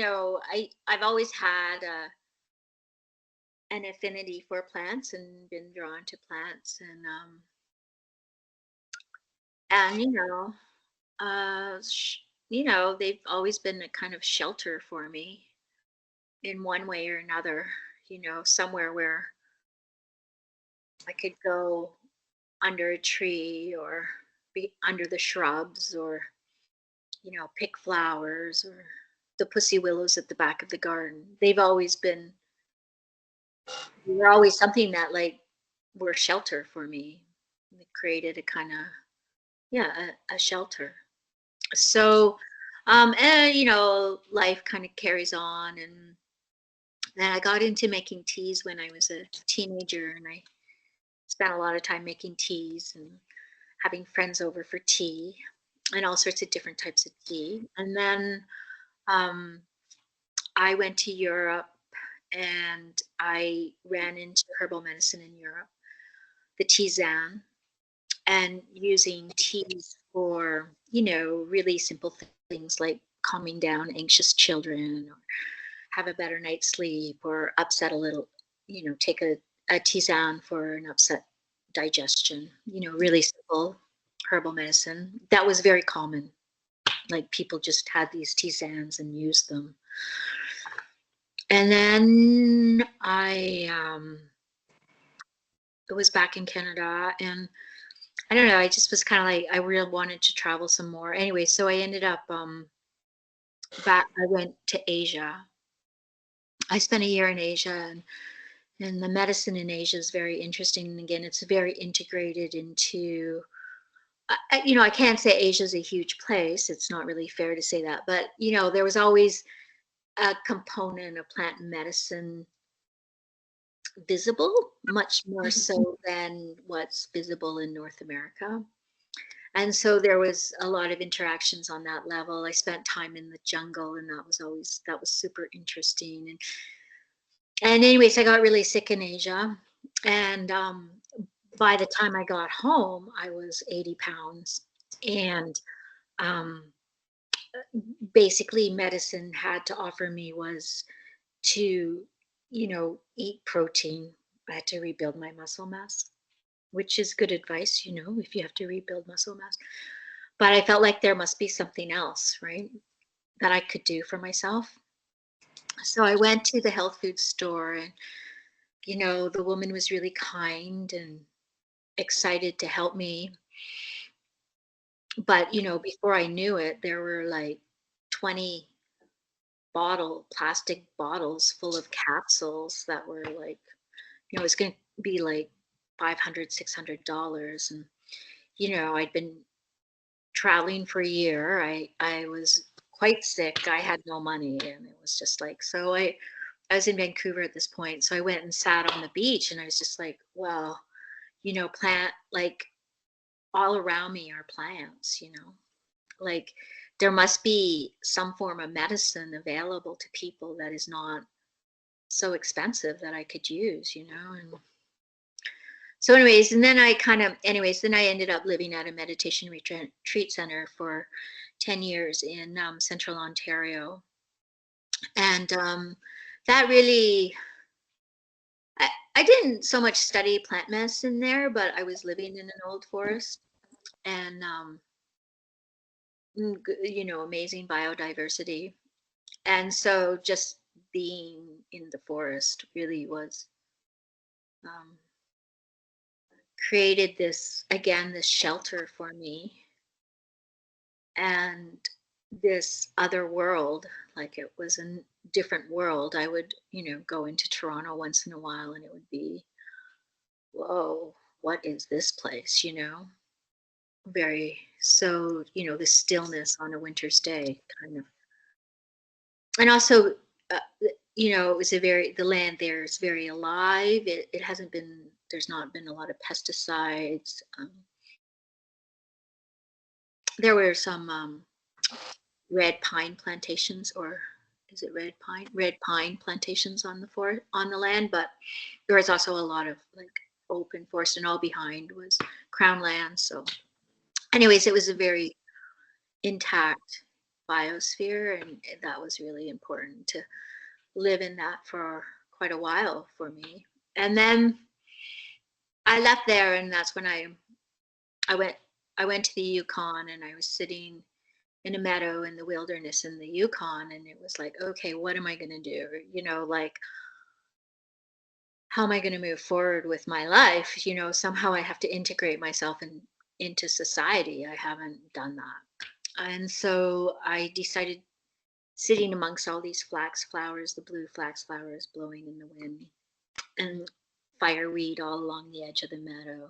I've always had an affinity for plants and been drawn to plants, and they've always been a kind of shelter for me in one way or another. Somewhere where I could go under a tree or be under the shrubs or pick flowers or the pussy willows at the back of the garden. They were always something that like were shelter for me. It created a kind of, yeah, a shelter. So, and life kind of carries on, and then I got into making teas when I was a teenager, and I spent a lot of time making teas and having friends over for tea and all sorts of different types of tea. And then um, I went to Europe and I ran into herbal medicine in Europe, the tisane, and using teas for, really simple things like calming down anxious children or have a better night's sleep or upset a little, take a tisane for an upset digestion, really simple herbal medicine. That was very common. Like people just had these tisanes and used them. And then it was back in Canada, and I don't know, I just was kind of like, I really wanted to travel some more. Anyway, so I ended up I went to Asia. I spent a year in Asia, and the medicine in Asia is very interesting. And again, it's very integrated into, I can't say Asia is a huge place. It's not really fair to say that, but there was always a component of plant medicine visible, much more so than what's visible in North America. And so there was a lot of interactions on that level. I spent time in the jungle, and that was super interesting. And anyways, I got really sick in Asia, and by the time I got home, I was 80 pounds, and um, basically, medicine had to offer me was to, eat protein. I had to rebuild my muscle mass, which is good advice, if you have to rebuild muscle mass. But I felt like there must be something else, right, that I could do for myself. So I went to the health food store, and, the woman was really kind and excited to help me. But, before I knew it, there were like 20 plastic bottles full of capsules that were like, it's going to be like $500, $600. And, I'd been traveling for a year. I was quite sick. I had no money, and it was just like, so I was in Vancouver at this point. So I went and sat on the beach, and I was just like, well, plant, like all around me are plants, like there must be some form of medicine available to people that is not so expensive that I could use, and so anyways, and then then I ended up living at a meditation retreat center for 10 years in central Ontario. And that really, I didn't so much study plant medicine there, but I was living in an old forest, and, amazing biodiversity. And so just being in the forest really was, um, created this shelter for me, and this other world, like it was a different world. I would, go into Toronto once in a while, and it would be, whoa, what is this place? Very, so, the stillness on a winter's day, kind of. And also, it was the land there is very alive. It hasn't been, there's not been a lot of pesticides. There were some red pine plantations, or is it red pine? Red pine plantations on the land, but there was also a lot of like open forest, and all behind was crown land. So, anyways, it was a very intact biosphere, and that was really important to live in that for quite a while for me. And then I left there, and that's when I went I went to the Yukon, and I was sitting in a meadow in the wilderness in the Yukon, and it was like, okay, what am I going to do? Like, how am I going to move forward with my life? Somehow I have to integrate myself into society. I haven't done that. And so I decided, sitting amongst all these flax flowers, the blue flax flowers blowing in the wind, and fireweed all along the edge of the meadow.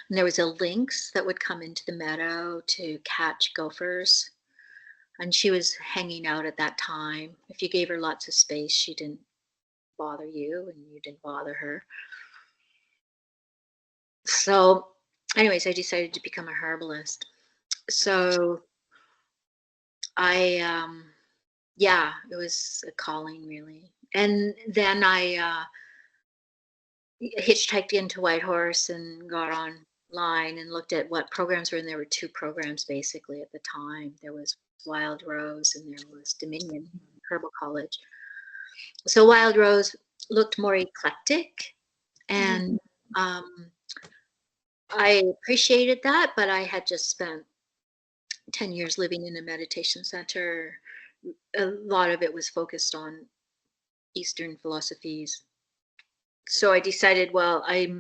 And there was a lynx that would come into the meadow to catch gophers. And she was hanging out at that time. If you gave her lots of space, she didn't bother you, and you didn't bother her. So, anyways, I decided to become a herbalist. So yeah, it was a calling, really. And then I hitchhiked into Whitehorse and got online and looked at what programs were in. There were two programs basically at the time. There was Wild Rose and there was Dominion Herbal College. So Wild Rose looked more eclectic, and I appreciated that, but I had just spent 10 years living in a meditation center. A lot of it was focused on Eastern philosophies. So I decided, well, I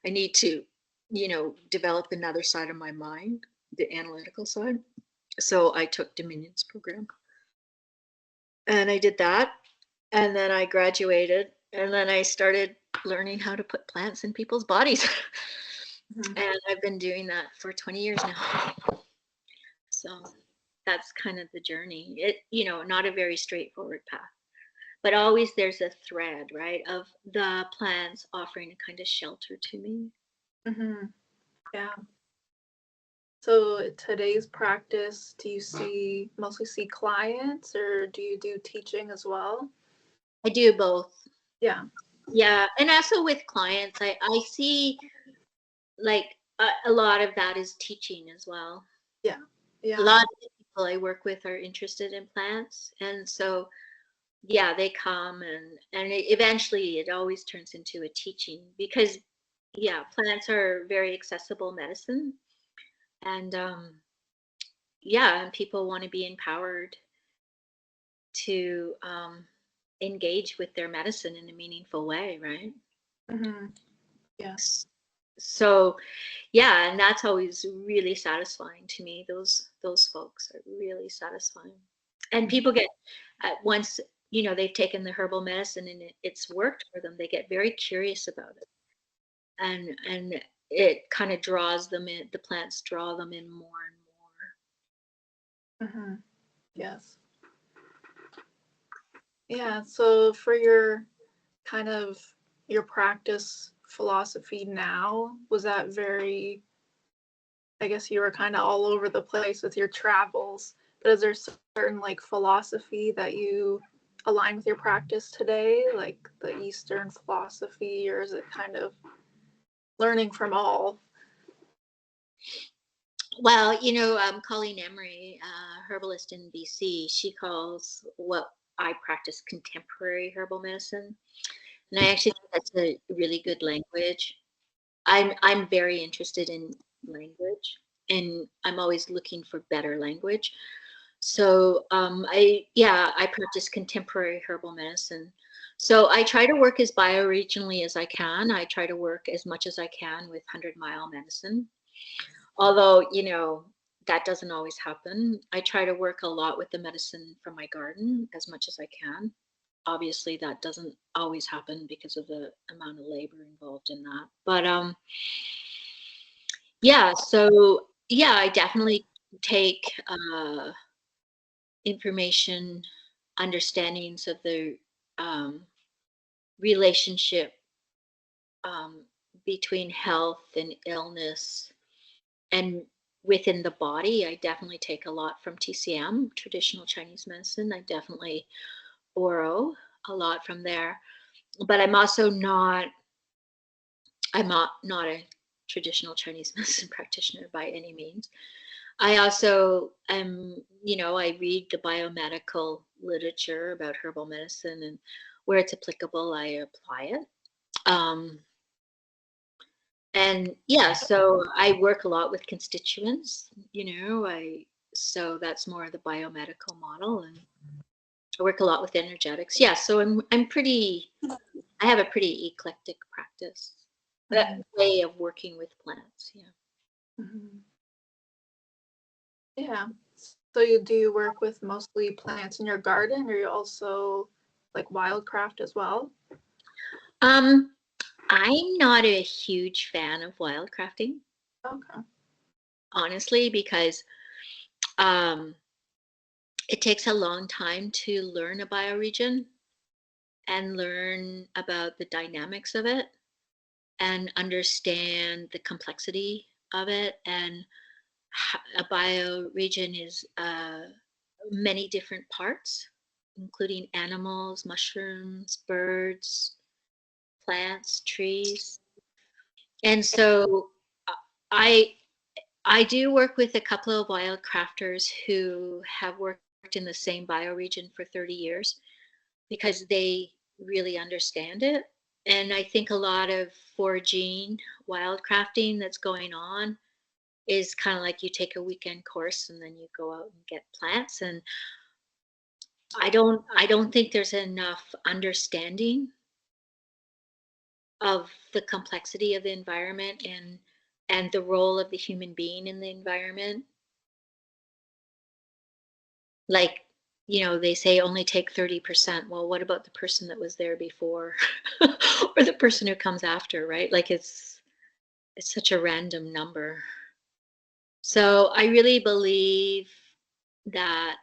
need to, develop another side of my mind, the analytical side. So I took Dominion's program, and I did that. And then I graduated, and then I started learning how to put plants in people's bodies. And I've been doing that for 20 years now. So that's kind of the journey. Not a very straightforward path, but always there's a thread, right, of the plants offering a kind of shelter to me. Yeah. So today's practice, do you mostly see clients, or do you do teaching as well? I do both. Yeah. Yeah. And also with clients, I see like a lot of that is teaching as well. Yeah. Yeah. A lot of the people I work with are interested in plants. And so, yeah, they come, and eventually it always turns into a teaching because, yeah, plants are very accessible medicine. And yeah, and people want to be empowered to engage with their medicine in a meaningful way, right? Yes. So yeah, and that's always really satisfying to me. Those folks are really satisfying. And people get, once they've taken the herbal medicine and it's worked for them, they get very curious about it, and it kind of draws them in. The plants draw them in more and more. Yes. Yeah. So for your kind of your practice philosophy now, was that very, I guess you were kind of all over the place with your travels, but is there certain like philosophy that you align with your practice today, like the Eastern philosophy, or is it kind of learning from all? Well, Colleen Emery, herbalist in BC, she calls what I practice contemporary herbal medicine. And I actually think that's a really good language. I'm very interested in language, and I'm always looking for better language. So I practice contemporary herbal medicine. So I try to work as bioregionally as I can. I try to work as much as I can with 100-mile medicine. Although, that doesn't always happen. I try to work a lot with the medicine from my garden as much as I can. Obviously, that doesn't always happen because of the amount of labor involved in that. But yeah, so yeah, I definitely take information, understandings of the um, relationship um, between health and illness, and within the body. I definitely take a lot from TCM, traditional Chinese medicine. I definitely borrow a lot from there, but I'm not a traditional Chinese medicine practitioner by any means. I also I read the biomedical literature about herbal medicine, and where it's applicable, I apply it. Um, and yeah, so I work a lot with constituents, so that's more of the biomedical model, and I work a lot with energetics. Yeah, so I have a pretty eclectic practice, that way of working with plants. Yeah. Mhm. Yeah. So do you work with mostly plants in your garden, or you also like wildcraft as well? Um, I'm not a huge fan of wildcrafting, Okay. honestly, because um, it takes a long time to learn a bioregion and learn about the dynamics of it and understand the complexity of it. And a bioregion is many different parts, including animals, mushrooms, birds, plants, trees. And so uh, I I do work with a couple of wildcrafters who have worked in the same bioregion for 30 years because they really understand it. And I think a lot of foraging, wildcrafting that's going on is kind of like you take a weekend course and then you go out and get plants. And I don't think there's enough understanding of the complexity of the environment and the role of the human being in the environment. Like, they say only take 30%. Well, what about the person that was there before or the person who comes after, right? Like it's such a random number. So I really believe that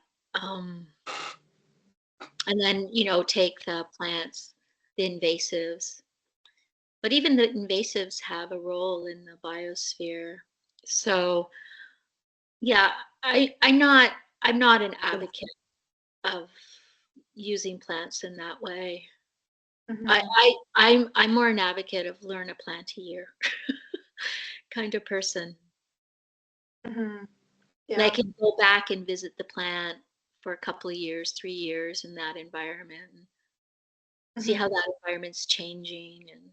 and then, take the plants, the invasives. But even the invasives have a role in the biosphere. So yeah, I'm not an advocate of using plants in that way. I, Hmm. I I'm more an advocate of learn a plant a year kind of person. Hmm. Like Yeah. can go back and visit the plant for a couple of years, 3 years in that environment and see how Hmm. that environment's changing and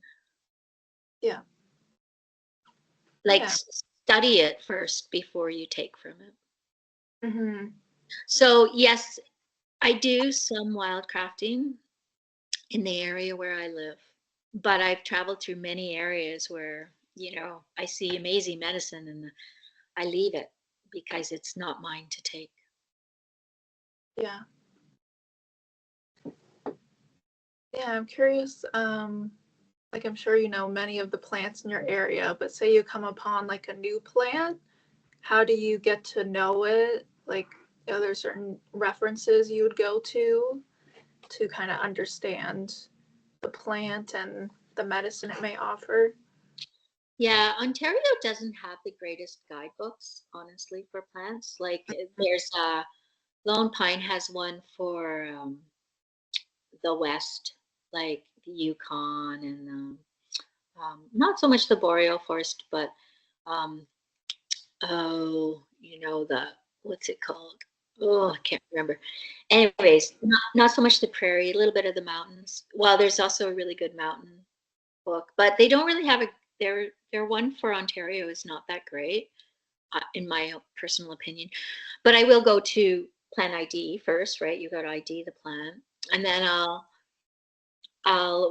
Yeah. like Yeah. study it first before you take from it. Hmm. So yes, I do some wildcrafting in the area where I live, but I've traveled through many areas where, I see amazing medicine and I leave it because it's not mine to take. Yeah. Yeah. I'm curious. Like I'm sure you know many of the plants in your area, but say you come upon like a new plant, how do you get to know it? Like, are there certain references you would go to kind of understand the plant and the medicine it may offer? Yeah, Ontario doesn't have the greatest guidebooks, honestly, for plants. Like there's Lone Pine has one for the West, like the Yukon and not so much the boreal forest, but um, oh, the what's it called? Oh, I can't remember. Anyways, not so much the prairie, a little bit of the mountains. Well, there's also a really good mountain book, but they don't really have their one for Ontario is not that great, in my personal opinion. But I will go to Plant ID first, right? You got to ID the plant, and then I'll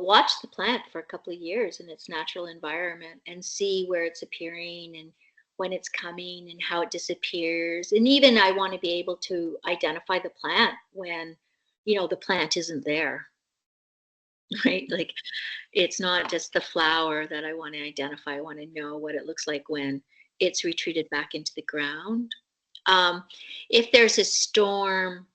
watch the plant for a couple of years in its natural environment and see where it's appearing and when it's coming and how it disappears. And even I want to be able to identify the plant when, the plant isn't there, right? Like it's not just the flower that I want to identify. I want to know what it looks like when it's retreated back into the ground. Um, if there's a storm,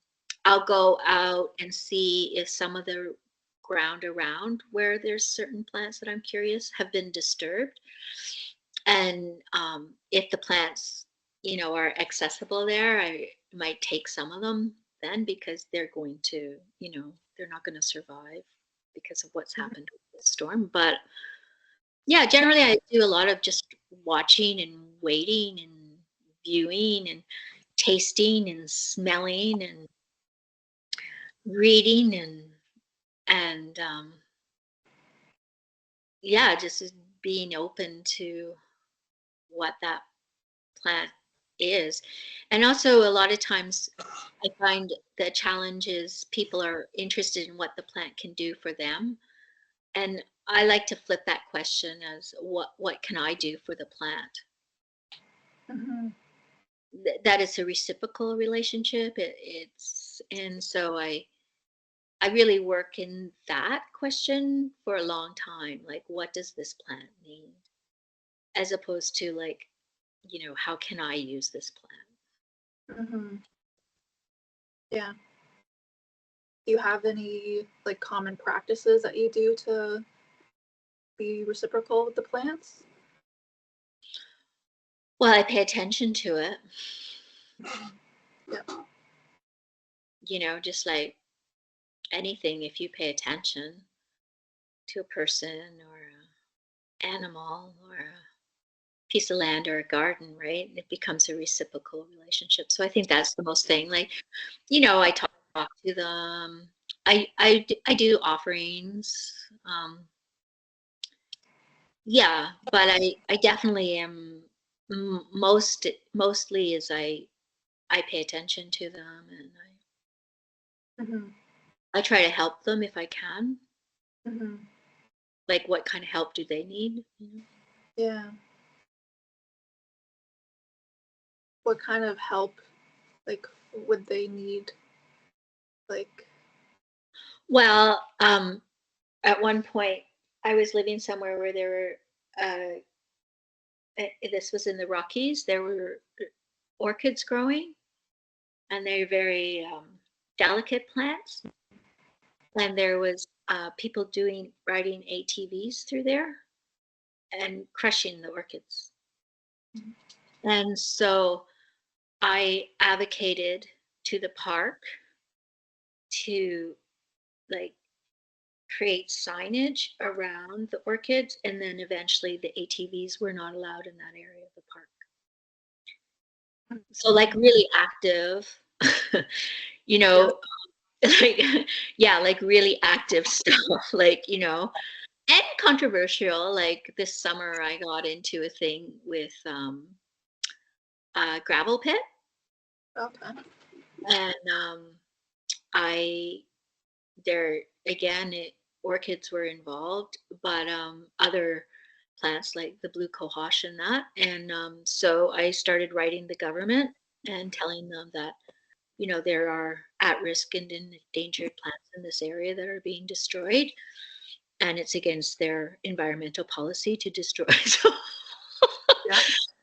I'll go out and see if some of the ground around where there's certain plants that I'm curious have been disturbed. And if the plants, are accessible there, I might take some of them then because they're going to, they're not going to survive because of what's Mhm. happened with the storm. But yeah, generally I do a lot of just watching and waiting and viewing and tasting and smelling and reading and yeah, just being open to what that plant is. And also a lot of times I find the challenge is people are interested in what the plant can do for them. And I like to flip that question as what can I do for the plant? Mm-hmm. That is a reciprocal relationship. It's and so I really work in that question for a long time. Like, what does this plant need? As opposed to like, how can I use this plant? Mm-hmm. Yeah. Do you have any like common practices that you do to be reciprocal with the plants? Well, I pay attention to it, Yep. just like anything, if you pay attention to a person or an animal or a piece of land or a garden, right? It becomes a reciprocal relationship. So I think that's the most thing. Like, I talk to them. I do offerings. Yeah, but I definitely am mostly as I pay attention to them and Mm-hmm. I try to help them if I can. Mm-hmm. Like, what kind of help do they need? Yeah. What kind of help like would they need? Like, Well, at one point, I was living somewhere where there were, this was in the Rockies, there were orchids growing, and they're very delicate plants. And there was people riding ATVs through there and crushing the orchids. And so I advocated to the park to like create signage around the orchids, and then eventually the ATVs were not allowed in that area of the park. So like really active, you yeah. know, like yeah, like really active stuff, like, and controversial. Like this summer I got into a thing with a gravel pit, Okay. and I there again orchids were involved, but other plants like the blue cohosh and that. And so I started writing the government and telling them that there are at-risk and endangered plants in this area that are being destroyed, and it's against their environmental policy to destroy. So Yeah.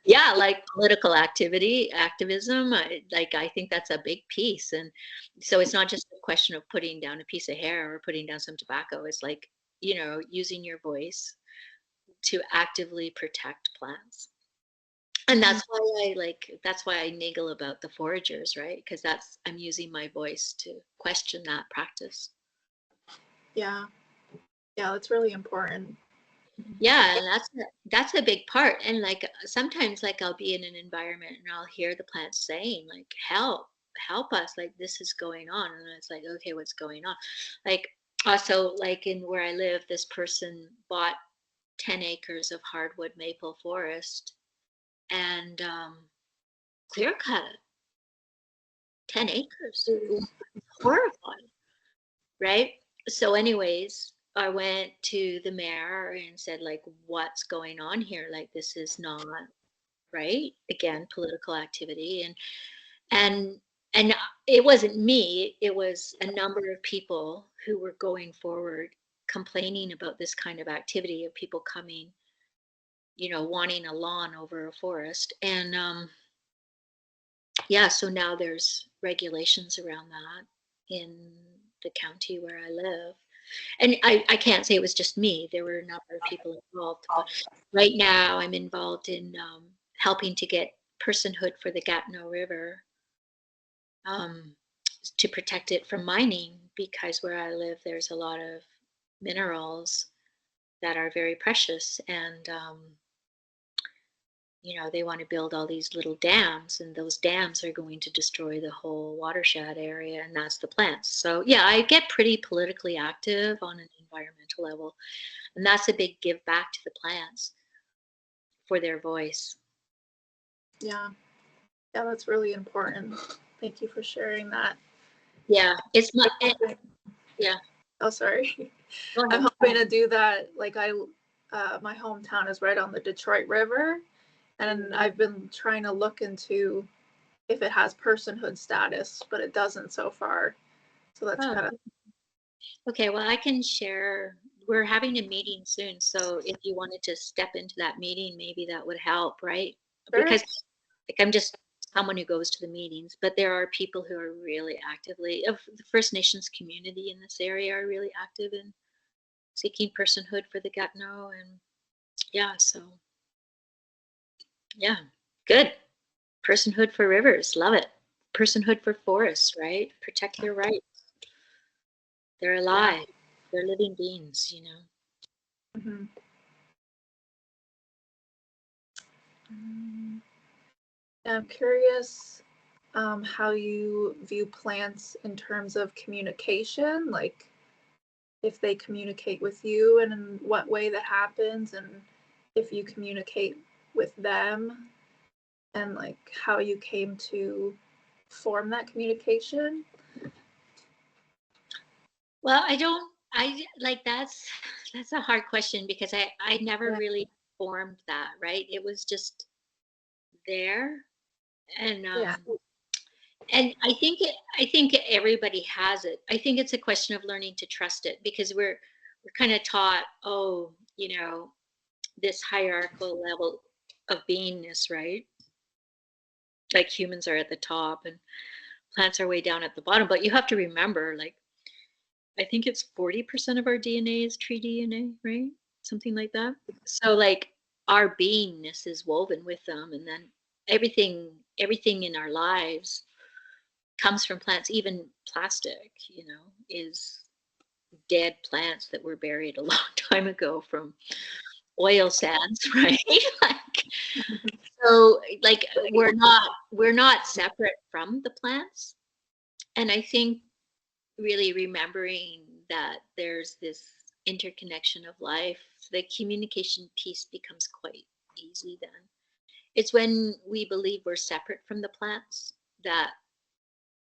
yeah, like political activism, I think that's a big piece. And so it's not just a question of putting down a piece of hair or putting down some tobacco. It's like, using your voice to actively protect plants. And that's why I niggle about the foragers, right? Because I'm using my voice to question that practice. Yeah. Yeah, that's really important. Yeah, and that's a big part. And like sometimes like I'll be in an environment and I'll hear the plants saying like help us, like this is going on. And it's like, okay, what's going on? Like also like in where I live, this person bought 10 acres of hardwood maple forest and clear cut it. 10 acres. Horrified, right? So anyways, I went to the mayor and said like, what's going on here? Like this is not right. Again, political activity. And it wasn't me, it was a number of people who were going forward complaining about this kind of activity of people coming, wanting a lawn over a forest. And yeah, so now there's regulations around that in the county where I live. And I can't say it was just me. There were a number of people involved. But right now, I'm involved in helping to get personhood for the Gatineau River, um, to protect it from mining, because where I live, there's a lot of minerals that are very precious. And they want to build all these little dams, and those dams are going to destroy the whole watershed area, and that's the plants. So yeah, I get pretty politically active on an environmental level, and that's a big give back to the plants for their voice. Yeah. Yeah, that's really important. Thank you for sharing that. Yeah, it's my yeah. Oh, sorry. Go I'm ahead. hoping to do that. Like my hometown is right on the Detroit River, and I've been trying to look into if it has personhood status, but it doesn't so far. So that's Oh, kind of okay. Well, I can share. We're having a meeting soon, so if you wanted to step into that meeting, maybe that would help, right? sure. Because like I'm just someone who goes to the meetings, but there are people who are really actively of the First Nations community in this area are really active in seeking personhood for the Gatineau, and yeah, so yeah, good. Personhood for rivers, love it. Personhood for forests, right? Protect their rights. They're alive. They're living beings. Mm-hmm. I'm curious how you view plants in terms of communication, like if they communicate with you and in what way that happens, and if you communicate with them, and like how you came to form that communication. Well, I like that's a hard question because I never Yeah. really formed that, right? It was just there, and Yeah. I think everybody has it. I think it's a question of learning to trust it because we're kind of taught, oh, this hierarchical level of beingness, right? Like humans are at the top and plants are way down at the bottom. But you have to remember, like, I think it's 40% of our DNA is tree DNA, right? Something like that. So like our beingness is woven with them, and then everything in our lives comes from plants. Even plastic, is dead plants that were buried a long time ago from oil sands, right? So like we're not separate from the plants. And I think really remembering that there's this interconnection of life, the communication piece becomes quite easy then. It's when we believe we're separate from the plants that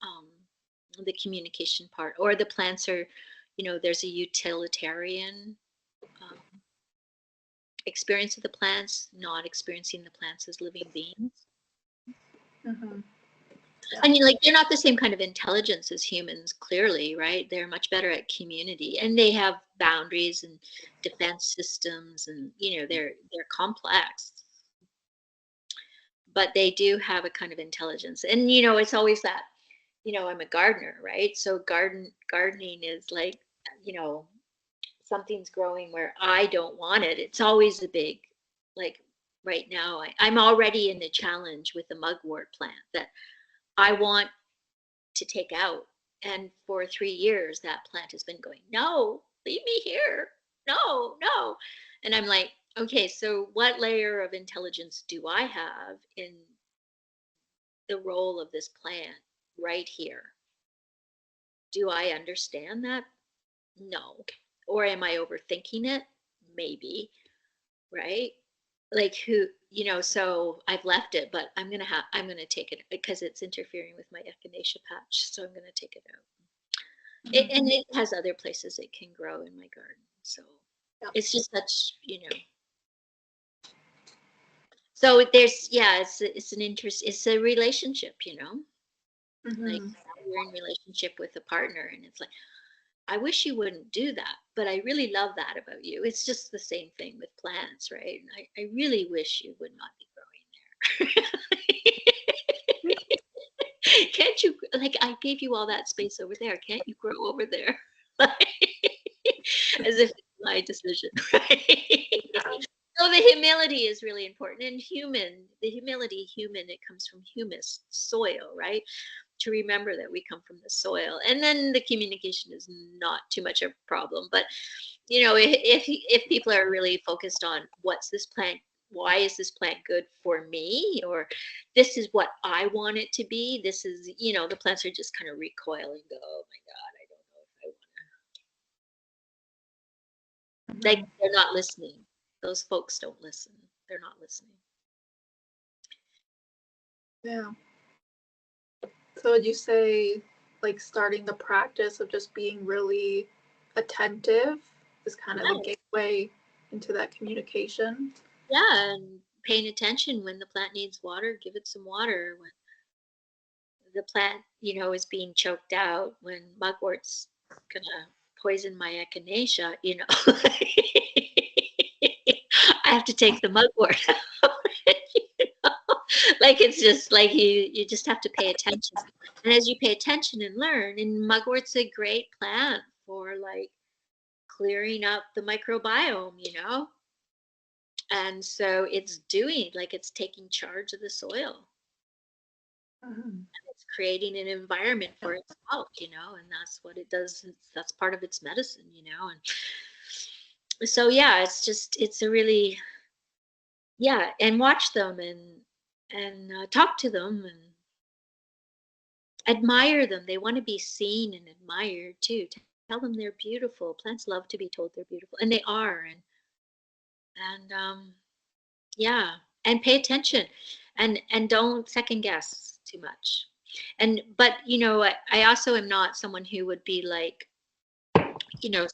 um, the communication part, or the plants are, there's a utilitarian um, experience of the plants, not experiencing the plants as living beings. Mm-hmm. Yeah. I mean, like they're not the same kind of intelligence as humans, clearly, right? They're much better at community, and they have boundaries and defense systems, and they're complex, but they do have a kind of intelligence. And it's always that, I'm a gardener, right? So gardening is like, you know, something's growing where I don't want it. It's always a big, like right now, I'm already in a challenge with the mugwort plant that I want to take out. And for 3 years, that plant has been going, no, leave me here. No, no. And I'm like, okay, so what layer of intelligence do I have in the role of this plant right here? Do I understand that? No. Or am I overthinking it? Maybe, right? Like so I've left it, but I'm gonna take it because it's interfering with my echinacea patch. So I'm gonna take it out. And it has other places it can grow in my garden. So Yeah. it's just such. So it's an interest. It's a relationship. Like Mm-hmm. you're in relationship with a partner, and it's like, I wish you wouldn't do that, but I really love that about you. It's just the same thing with plants, right? I really wish you would not be growing there. Can't you, like, I gave you all that space over there. Can't you grow over there? As if it's my decision, right? So the humility is really important. And the humility, it comes from humus, soil, right? To remember that we come from the soil. And then the communication is not too much of a problem. But if people are really focused on what's this plant why is this plant good for me? Or this is what I want it to be. This is, the plants are just kind of recoil and go, oh my God, I don't know if I want. Like, Mhm. they're not listening. Those folks don't listen. They're not listening. Yeah. So would you say like starting the practice of just being really attentive is kind of the Yeah, gateway into that communication? yeah, and paying attention when the plant needs water, give it some water. When the plant, is being choked out, when mugwort's gonna poison my echinacea, I have to take the mugwort out. you know? Like, it's just like you just have to pay attention. And as you pay attention and learn, and mugwort's a great plant for like clearing up the microbiome. And so it's taking charge of the soil. Mhm. It's creating an environment for itself, and that's what it does. That's part of its medicine. And so, yeah, it's a really, yeah, and watch them and talk to them and admire them. They want to be seen and admired too. Tell them they're beautiful. Plants love to be told they're beautiful, and they are. And yeah, and pay attention, and don't second guess too much. But I also am not someone who would be like,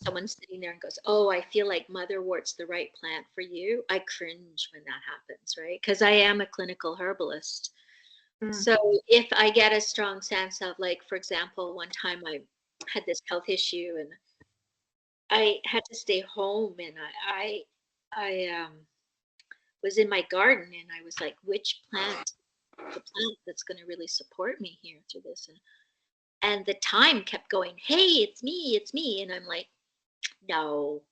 someone sitting there and goes, "Oh, I feel like motherwort's the right plant for you." I cringe when that happens, right? Because I am a clinical herbalist. Mm. So if I get a strong sense of, like, for example, one time I had this health issue and I had to stay home, and I was in my garden, and I was like, which plant, the plant that's going to really support me here through this? And the time kept going, hey, it's me. And I'm like, no,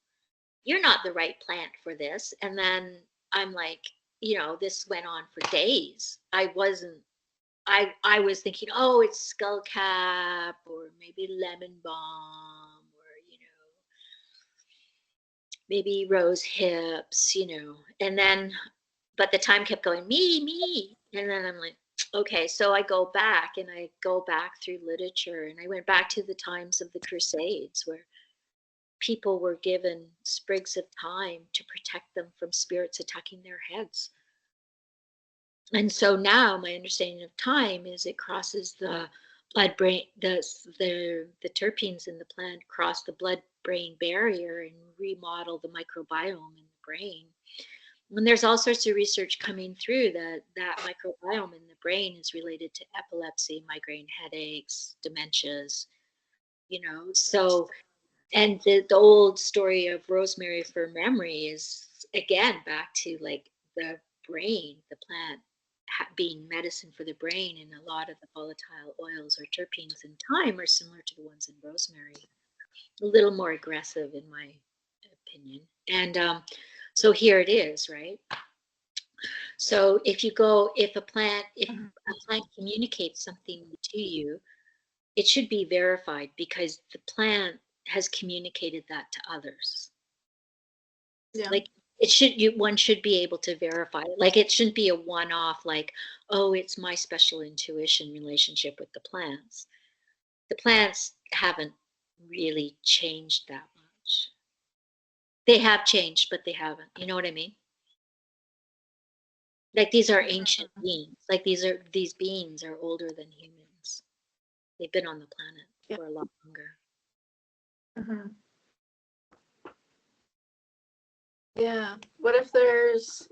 you're not the right plant for this. And then I'm like, this went on for days. I was thinking, oh, it's skullcap or maybe lemon balm or, maybe rose hips. And then, but the time kept going, me. And then I'm like, okay. So I go back through literature, and I went back to the times of the Crusades where people were given sprigs of thyme to protect them from spirits attacking their heads. And so now my understanding of thyme is it crosses the blood brain, the terpenes in the plant cross the blood brain barrier and remodel the microbiome in the brain. And there's all sorts of research coming through that microbiome in the brain is related to epilepsy, migraine headaches, dementias. So, and the old story of rosemary for memory is again back to like the brain, the plant being medicine for the brain, and a lot of the volatile oils or terpenes in thyme are similar to the ones in rosemary, a little more aggressive in my opinion. And so here it is, right? So if Mhm. a plant communicates something to you, it should be verified because the plant has communicated that to others. Yeah. Like, one should be able to verify it. Like, it shouldn't be a one-off, like, oh, it's my special intuition relationship with the plants. The plants haven't really changed that much. They have changed, but they haven't. You know what I mean? Like, these are ancient Mhm. beings. Like, these beings are older than humans. They've been on the planet Yeah. for a lot longer. Mhm. Yeah. What if there's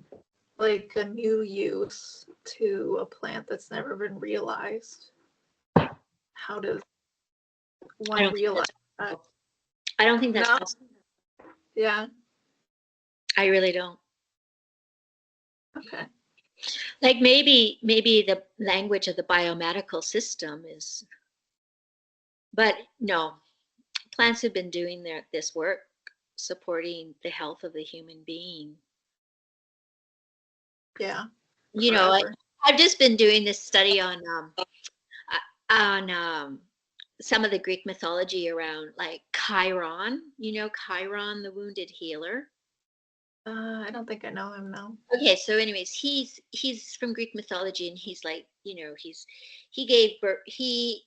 like a new use to a plant that's never been realized? How does I one don't think realize that's that? possible. I don't think that's No. possible. Yeah. I really don't. Okay. Like, maybe the language of the biomedical system is, but no, plants have been doing this work supporting the health of the human being. Yeah. You know, I, Forever. I've just been doing this study on some of the Greek mythology around like Chiron, Chiron, the wounded healer. I don't think I know him, no. Okay, so anyways, he's from Greek mythology, and he's like, he gave birth, he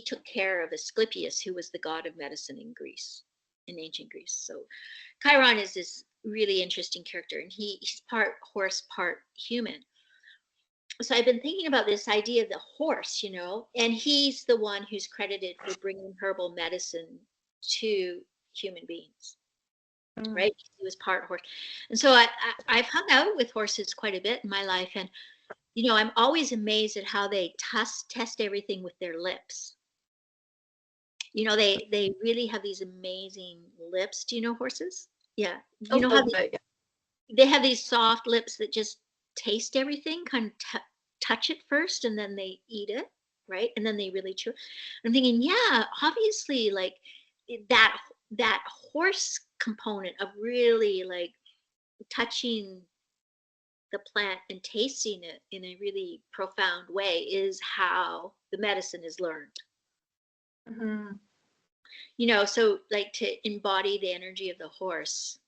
took care of Asclepius, who was the god of medicine in Greece, in ancient Greece. So Chiron is this really interesting character, and he's part horse, part human. So I've been thinking about this idea of the horse, and he's the one who's credited for bringing herbal medicine to human beings, Mm. right? He was part horse. And so I've hung out with horses quite a bit in my life. And, I'm always amazed at how they test everything with their lips. They really have these amazing lips. Do you know horses? Yeah. A You know how little bit, yeah. they have these soft lips that just taste everything, kind of touch it first, and then they eat it, right? And then they really chew. I'm thinking, yeah, obviously, like that horse component of really like touching the plant and tasting it in a really profound way is how the medicine is learned. Hmm. So like to embody the energy of the horse,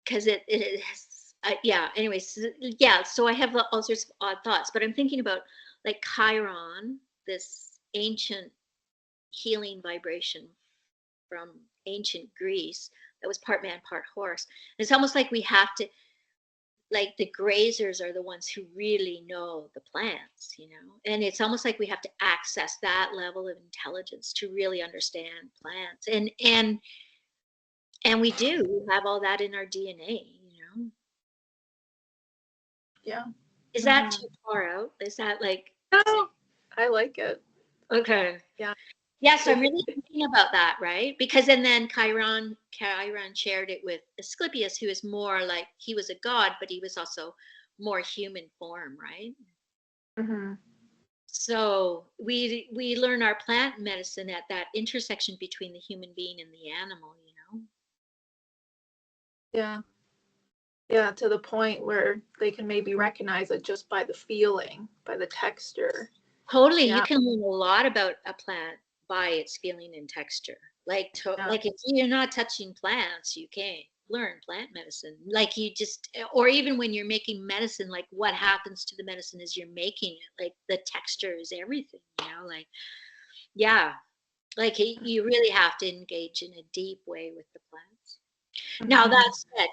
because it has, yeah, anyways, yeah, so I have all sorts of odd thoughts, but I'm thinking about like Chiron, this ancient healing vibration from ancient Greece that was part man, part horse. And it's almost like we have to, like the grazers are the ones who really know the plants, and it's almost like we have to access that level of intelligence to really understand plants. And we have all that in our DNA. Yeah. Is that Hmm. too far out? Is that like, No, I like it. okay? Yeah. Yeah, so I'm really thinking about that, right? Because and then Chiron shared it with Asclepius, who is more like he was a god, but he was also more human form, right? Hmm. So we learn our plant medicine at that intersection between the human being and the animal. Yeah. Yeah, to the point where they can maybe recognize it just by the feeling, by the texture. Totally, you Yeah. can learn a lot about a plant by its feeling and texture. Yeah. Like if you're not touching plants, you can't learn plant medicine. Like you just, or even when you're making medicine, like what happens to the medicine as you're making it. Like the texture is everything. Like yeah, like you really have to engage in a deep way with the plants. Now Hmm. that said,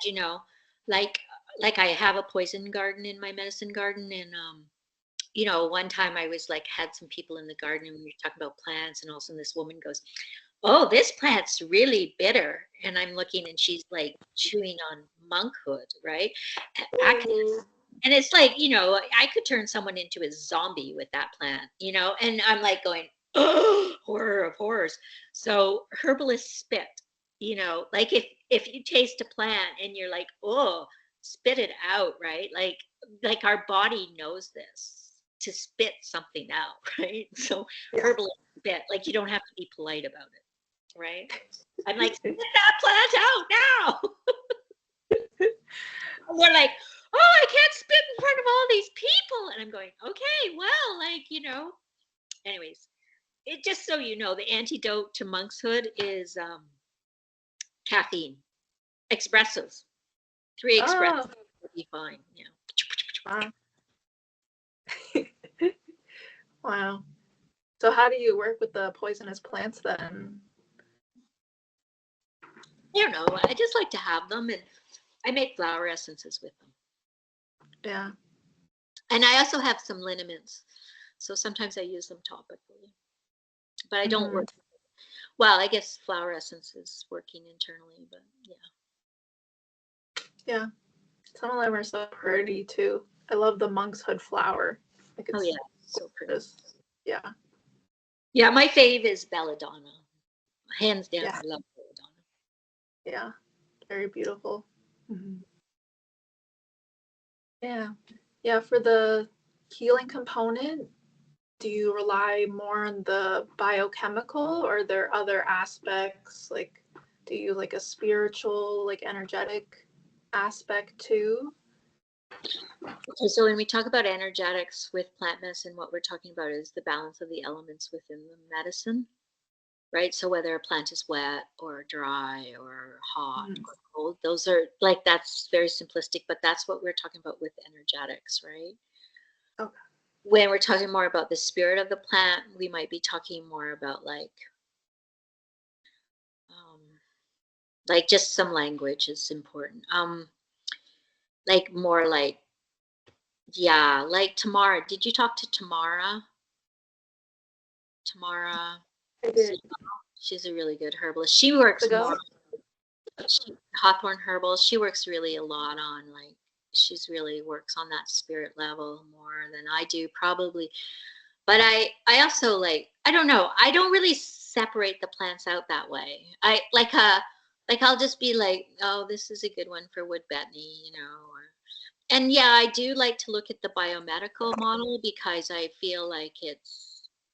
like I have a poison garden in my medicine garden, and one time I was like, had some people in the garden and we were talking about plants, and all of a sudden this woman goes, "Oh, this plant's really bitter." And I'm looking, and she's like chewing on monkhood, right? And it's like, I could turn someone into a zombie with that plant. And I'm like going, oh, horror of horrors. So herbalist spit, like if you taste a plant and you're like, oh, spit it out, right? Like our body knows this to spit something out, right? So Yeah. herbalist spit, like you don't have to be polite about it, right? I'm like, spit that plant out now. And they're like, oh, I can't spit in front of all these people. And I'm going, okay, well, anyways, it just so you know, the antidote to monkshood is caffeine, espressos, 3 espressos Oh, will be fine. Yeah. wow. Wow. So how do you work with the poisonous plants then? I don't know. I just like to have them, and I make flower essences with them. Yeah. And I also have some liniments, so sometimes I use them topically. But I don't Hmm. work. Well, I guess flower essence is working internally, but yeah. Yeah. Some of them are so pretty too. I love the monk's hood flower. Like Oh yeah, it's so pretty. gorgeous. Yeah. Yeah, my fave is belladonna. Hands down, Yeah. I love belladonna. Yeah. Very beautiful. Hmm. Yeah. Yeah. For the healing component, do you rely more on the biochemical or are there other aspects? Like, do you like a spiritual, like energetic aspect too? Okay, so when we talk about energetics with plant medicine, what we're talking about is the balance of the elements within the medicine. right? So whether a plant is wet or dry or hot Mm. or cold, those are like, that's very simplistic, but that's what we're talking about with energetics, right? Okay. When we're talking more about the spirit of the plant, we might be talking more about um, like just some language is important. Like more like, yeah, like Tamara. Did you talk to Tamara? Tamara, I did. she's a really good herbalist. She works Ago. more. Hawthorne Herbals. She works really a lot on like, she's really works on that spirit level more than I do probably. But I also like, I don't know, I don't really separate the plants out that way. I like I'll just be like, oh, this is a good one for wood betony, you know. And yeah, I do like to look at the biomedical model because I feel like it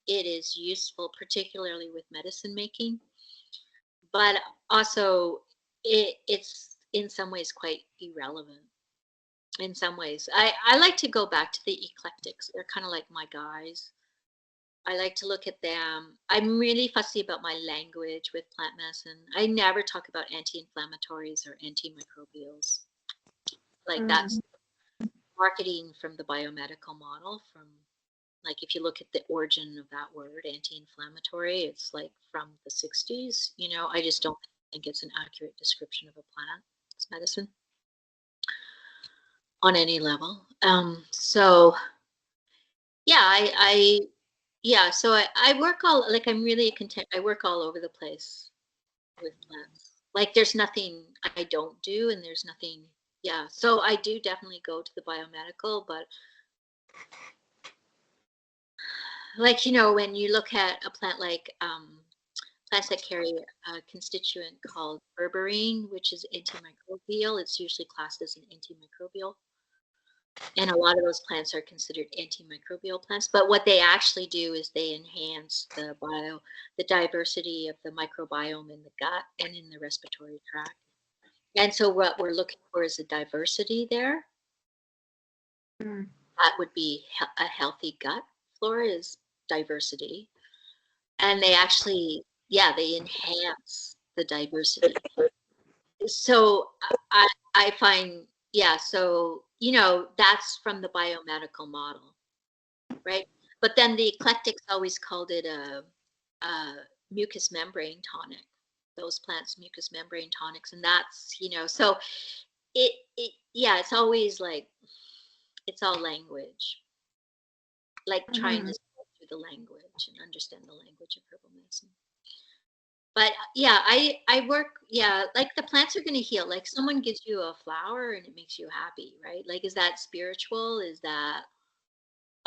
is useful, particularly with medicine making. But also it's in some ways quite irrelevant. In some ways, I like to go back to the eclectics. They're kind of like my guys. I like to look at them. I'm really fussy about my language with plant medicine. I never talk about anti-inflammatories or antimicrobials. Like that's Mm. marketing from the biomedical model. From like, if you look at the origin of that word, anti-inflammatory, it's like from the 60s. You know, I just don't think it's an accurate description of a plant. It's medicine on any level. So yeah, yeah, so I work all, like, I'm really content. I work all over the place with plants. Like, there's nothing I don't do, and there's nothing, yeah. So I do definitely go to the biomedical, but like, you know, when you look at a plant like plants that carry a constituent called berberine, which is antimicrobial, it's usually classed as an antimicrobial. And a lot of those plants are considered antimicrobial plants, but what they actually do is they enhance the diversity of the microbiome in the gut and in the respiratory tract. And so what we're looking for is a diversity there. Mm. That would be a healthy gut flora is diversity. And they actually, yeah, they enhance the diversity. So I find, yeah, so, you know, that's from the biomedical model. Right? But then the eclectics always called it a mucous membrane tonic. Those plants, mucous membrane tonics, and that's, you know, so yeah, it's always like, it's all language, like trying to Mm-hmm. go through the language and understand the language of herbal medicine. But yeah, I work, yeah, like the plants are going to heal. Like someone gives you a flower and it makes you happy, right? Like, is that spiritual? Is that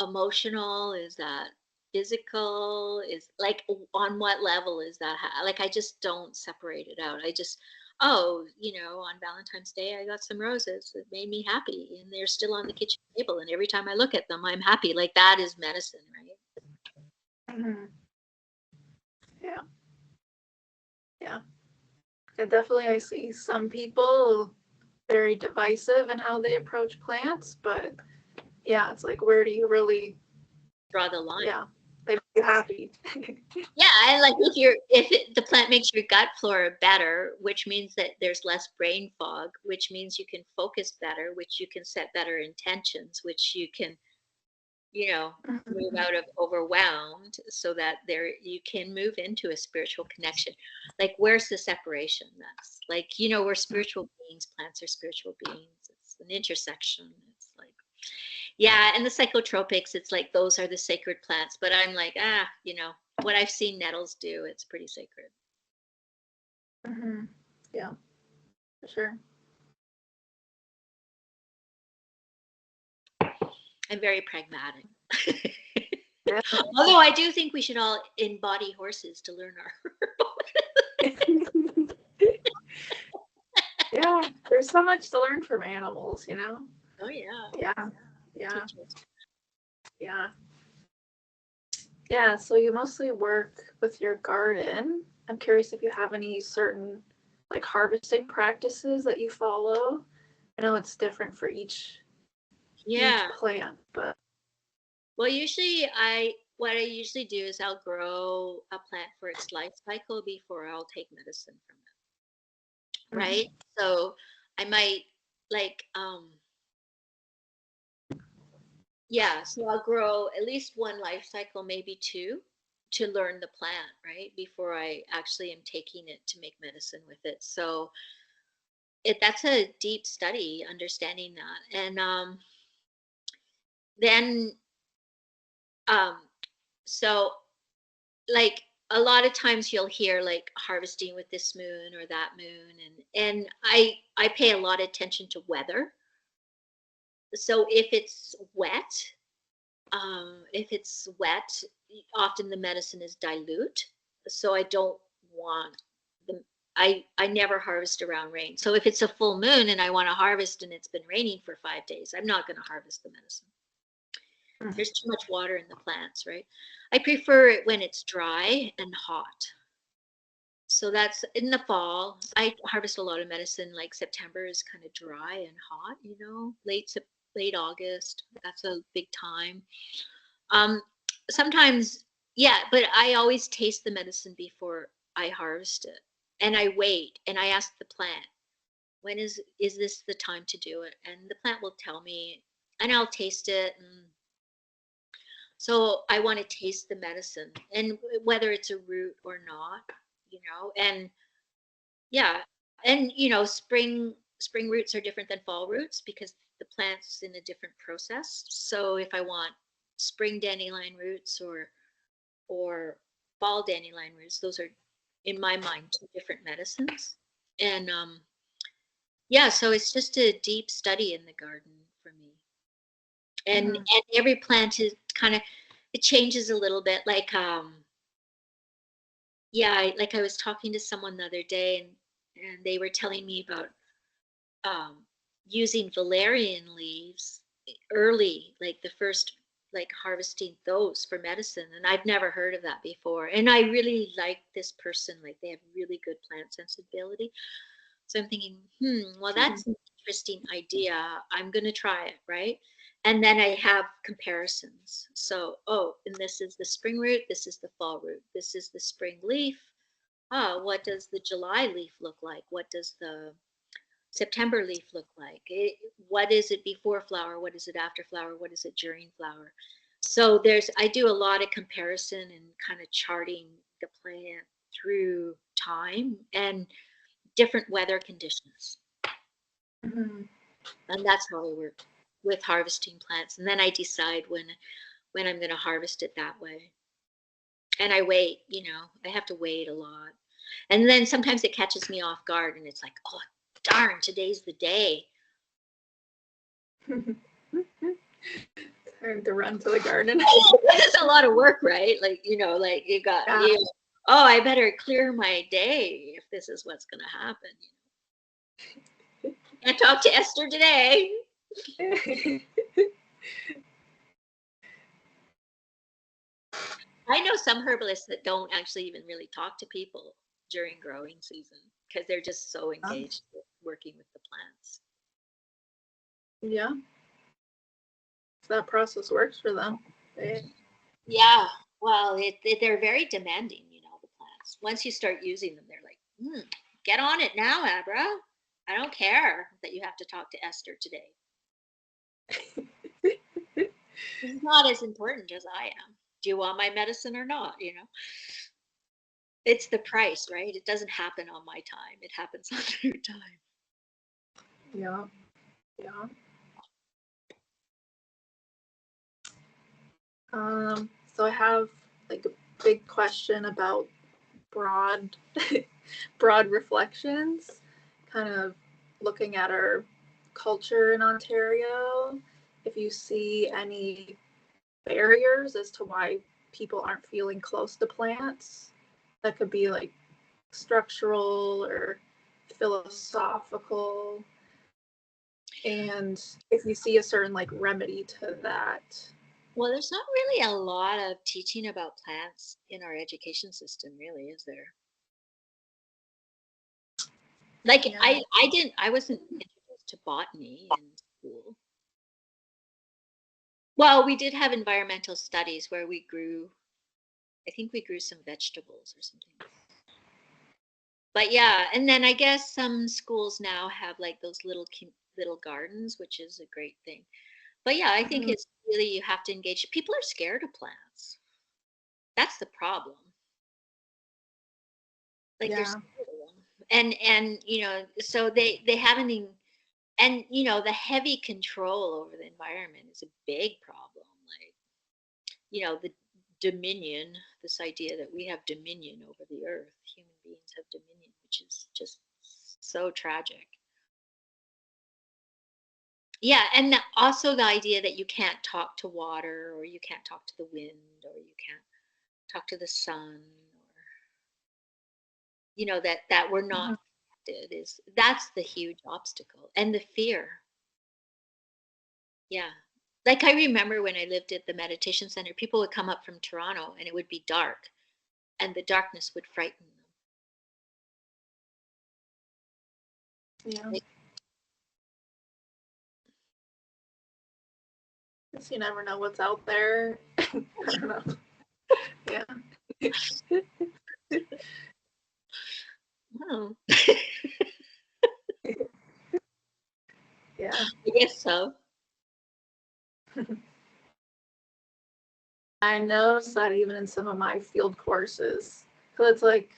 emotional? Is that physical? Is like, on what level is that like, I just don't separate it out. I just, oh, you know, on Valentine's Day I got some roses that made me happy and they're still on the kitchen table, and every time I look at them I'm happy. Like, that is medicine, right? Mm-hmm. Yeah. Yeah. And definitely I see some people very divisive in how they approach plants, but yeah, it's like, where do you really, Draw the line. yeah, they make you happy. Yeah, I like, the plant makes your gut flora better, which means that there's less brain fog, which means you can focus better, which you can set better intentions, which you can, you know, move Mhm. out of overwhelmed, so that there you can move into a spiritual connection. Like, where's the separation? That's like, you know, we're spiritual beings, plants are spiritual beings. It's an intersection. It's like, yeah, and the psychotropics, it's like those are the sacred plants, but I'm like, you know, what I've seen nettles do, it's pretty sacred. Mhm. Yeah, for sure. I'm very pragmatic. Yeah. Although I do think we should all embody horses to learn our Yeah, there's so much to learn from animals, you know? Oh yeah. Yeah. Yeah. Teach us. Yeah. Yeah, so you mostly work with your garden. I'm curious if you have any certain like harvesting practices that you follow. I know it's different for each Yeah. plant, but Well, usually what I usually do is I'll grow a plant for its life cycle before I'll take medicine from it, right? Mhm. So I might like yeah, so I'll grow at least one life cycle, maybe two, to learn the plant, right? Before I actually am taking it to make medicine with it. So that's a deep study, understanding that. And then um so like a lot of times you'll hear like harvesting with this moon or that moon, and I pay a lot of attention to weather. So if it's wet, often the medicine is dilute. So I don't want the I never harvest around rain. So if it's a full moon and I want to harvest and it's been raining for 5 days, I'm not going to harvest the medicine. Mhm. There's too much water in the plants, right? I prefer it when it's dry and hot. So that's in the fall. I harvest a lot of medicine. Like September is kind of dry and hot, late August. That's a big time. Um, Sometimes, yeah, but I always taste the medicine before I harvest it, and I wait and I ask the plant, when is this the time to do it? And the plant will tell me, and I'll taste it. And so I want to taste the medicine, and whether it's a root or not, and yeah, and spring roots are different than fall roots because the plant's in a different process. So if I want spring dandelion roots or fall dandelion roots, those are in my mind two different medicines. And yeah, so it's just a deep study in the garden for me. And Mhm. every plant is kind of, it changes a little bit. Like yeah, like I was talking to someone the other day, and they were telling me about um, using valerian leaves early, like the first, like harvesting those for medicine. And I've never heard of that before. And I really like this person, like they have really good plant sensibility. So I'm thinking, well, Hmm. that's an interesting idea. I'm going to try it, right? And then I have comparisons. So, oh, and this is the spring root, this is the fall root, this is the spring leaf. What does the July leaf look like? What does the September leaf look like? What is it before flower? What is it after flower? What is it during flower? So I do a lot of comparison and kind of charting the plant through time and different weather conditions. Mhm. And that's how I work with harvesting plants. And then I decide when I'm going to harvest it that way. And I wait, I have to wait a lot. And then sometimes it catches me off guard and it's like, oh, darn, today's the day. Time to run to the garden. It's a lot of work, right? Like, like Yeah. oh, I better clear my day if this is what's going to happen. Can't talk to Esther today. I know some herbalists that don't actually even really talk to people during growing season because they're just so engaged with working with the plants. Yeah. So that process works for them. Yeah, well, they're very demanding, the plants. Once you start using them, they're like, get on it now, Abrah. I don't care that you have to talk to Esther today. He's not as important as I am. Do you want my medicine or not? It's the price, right? It doesn't happen on my time. It happens on their time. Yeah. Yeah. So I have like a big question about broad broad reflections, kind of looking at our culture in Ontario. If you see any barriers as to why people aren't feeling close to plants, that could be like structural or philosophical. And if you see a certain like remedy to that. Well, there's not really a lot of teaching about plants in our education system, really, is there? Like Yeah. I wasn't introduced to botany in school. Well, we did have environmental studies where we grew, I think we grew some vegetables or something. But yeah, and then I guess some schools now have like those little gardens, which is a great thing. But yeah, I think Mhm. it's really, you have to engage. People are scared of plants. That's the problem. Like they're Yeah. scared of them. And so they haven't even, and the heavy control over the environment is a big problem. Like, the dominion, this idea that we have dominion over the earth, human beings have dominion, which is just so tragic. Yeah, and also the idea that you can't talk to water, or you can't talk to the wind, or you can't talk to the sun, or that we're not Mhm. connected, that's the huge obstacle, and the fear. Yeah. Like, I remember when I lived at the meditation center, people would come up from Toronto and it would be dark, and the darkness would frighten them. Yeah. Like, Guess you never know what's out there. I don't know. Yeah. oh, Yeah. I guess so. I noticed that even in some of my field courses. So it's like,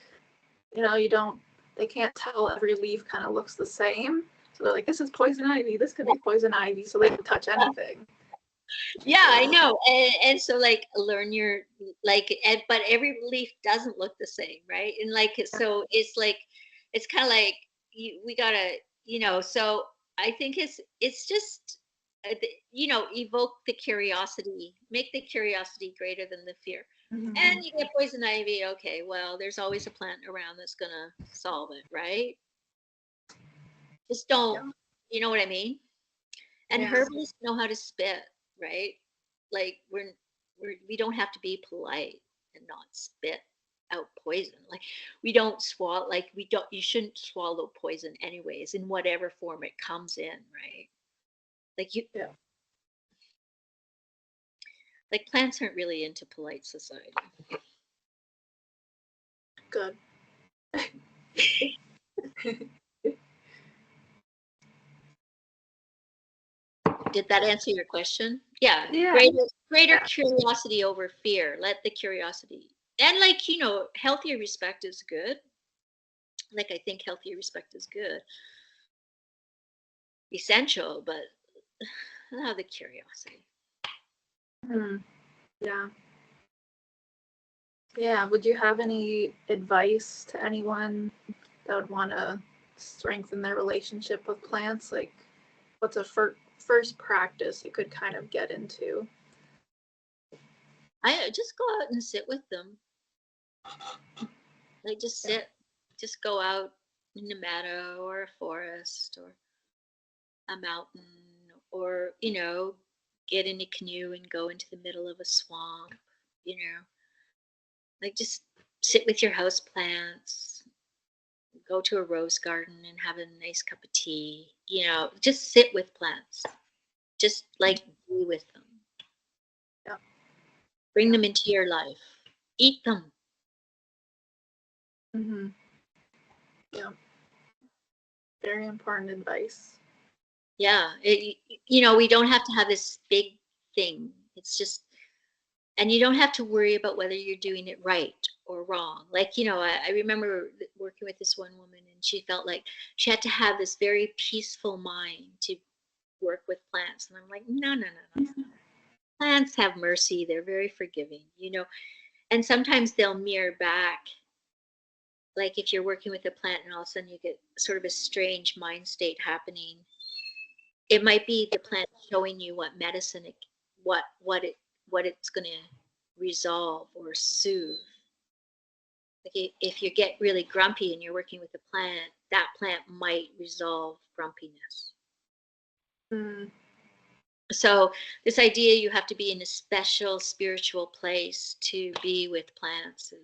they can't tell every leaf kind of looks the same. So they're like, this is poison ivy, this could be poison ivy, so they can touch anything. Yeah, I know. And so, like, learn your, but every leaf doesn't look the same, right? And like, so it's like, it's kind of like, we gotta, so I think it's just, evoke the curiosity, make the curiosity greater than the fear. And Mhm. you get poison ivy, okay, well, there's always a plant around that's gonna solve it, right? Just don't, Yeah. you know what I mean? And Yeah. herbalists know how to spit, right? Like, we don't have to be polite and not spit out poison. Like, we don't swallow, like, we don't you shouldn't swallow poison anyways, in whatever form it comes in, right? Like, Yeah. plants aren't really into polite society. Good. Did that answer your question? Yeah, Yeah. greater Yeah. curiosity over fear. Let the curiosity, and, like, healthier respect is good. Like, I think healthier respect is good, essential, but allow the curiosity. Mhm. Yeah. Yeah. Would you have any advice to anyone that would want to strengthen their relationship with plants? Like, what's a first practice you could kind of get into? I just go out and sit with them. Like, Yeah. just go out in a meadow or a forest or a mountain, or get in a canoe and go into the middle of a swamp. You know, like, just sit with your house plants. Go to a rose garden and have a nice cup of tea. Just sit with plants. Just, like, be with them. Yeah. Bring Yeah. them into your life. Eat them. Mm-hmm. Yeah. Very important advice. Yeah, we don't have to have this big thing. It's just, and you don't have to worry about whether you're doing it right or wrong. Like, I remember working with this one woman, and she felt like she had to have this very peaceful mind to work with plants. And I'm like, no, no, no, no. Plants have mercy. They're very forgiving. And sometimes they'll mirror back. Like, if you're working with a plant and all of a sudden you get sort of a strange mind state happening, it might be the plant showing you what medicine what it's going to resolve or soothe. Like, if you get really grumpy and you're working with a plant, that plant might resolve grumpiness. Mm. So this idea you have to be in a special spiritual place to be with plants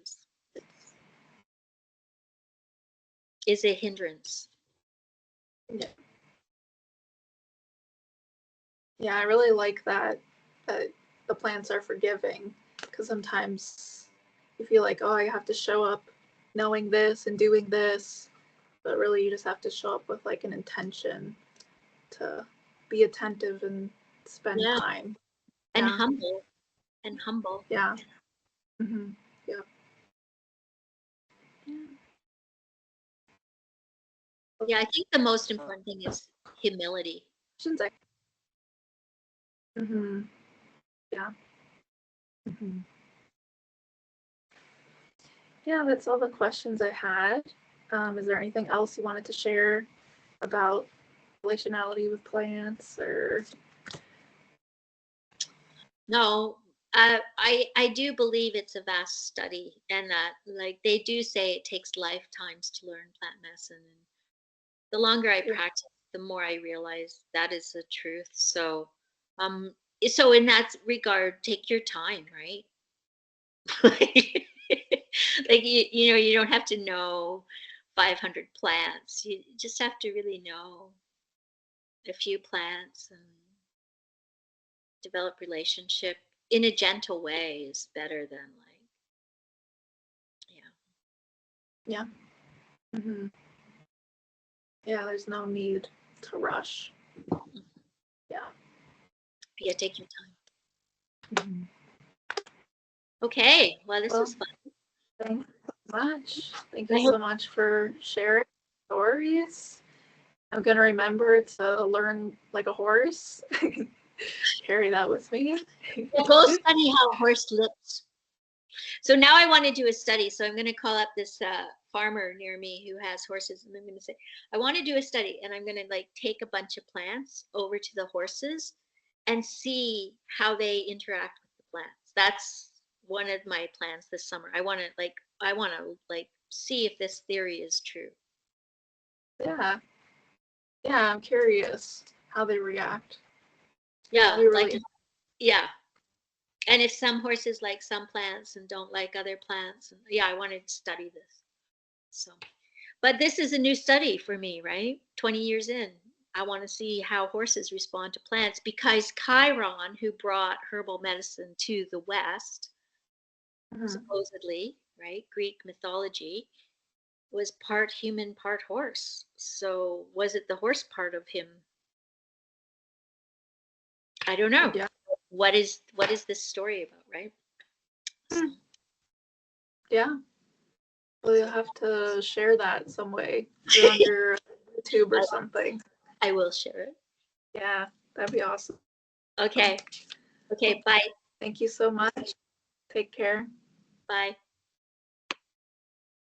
is a hindrance. Yeah. Yeah, I really like that. that the plants are forgiving, because sometimes you feel like, oh, I have to show up knowing this and doing this, but really you just have to show up with like an intention to be attentive and spend time. And humble. And humble. Yeah. Mm-hmm. Yeah. Yeah, I think the most important thing is humility. Mm-hmm. Yeah. Mm-hmm. Yeah, that's all the questions I had. Is there anything else you wanted to share about relationality with plants, or? No, I do believe it's a vast study, and that like they do say it takes lifetimes to learn plant medicine. And the longer I practice, the more I realize that is the truth. So, so in that regard, take your time, right? Like you know, you don't have to know 500 plants. You just have to really know a few plants and develop relationship in a gentle way is better than like, Yeah. Mm-hmm. Yeah, there's no need to rush. Yeah. yeah, take your time. Mm-hmm. Okay, well, this was fun. Thank you so much. Thank you so much for sharing stories. I'm gonna remember to learn like a horse. Carry that with me. We'll go study how a horse lips. So now I want to do a study. So I'm going to call up this farmer near me who has horses, and I'm going to say, I want to do a study, and I'm going to like take a bunch of plants over to the horses and see how they interact with the plants. That's one of my plans this summer. I want to see if this theory is true. Yeah. Yeah, I'm curious how they react. Yeah, really... like, yeah. And if some horses like some plants and don't like other plants, and yeah, I wanted to study this. So, but this is a new study for me, right? 20 years in, I want to see how horses respond to plants, because Chiron, who brought herbal medicine to the West, supposedly, right? Greek mythology, was part human, part horse. So was it the horse part of him? I don't know. Yeah. What is this story about, right? So. Yeah. Well, you'll have to share that some way on your YouTube or something. I will share it. Yeah, that'd be awesome. Okay. Okay, bye. Thank you so much. Take care. Bye.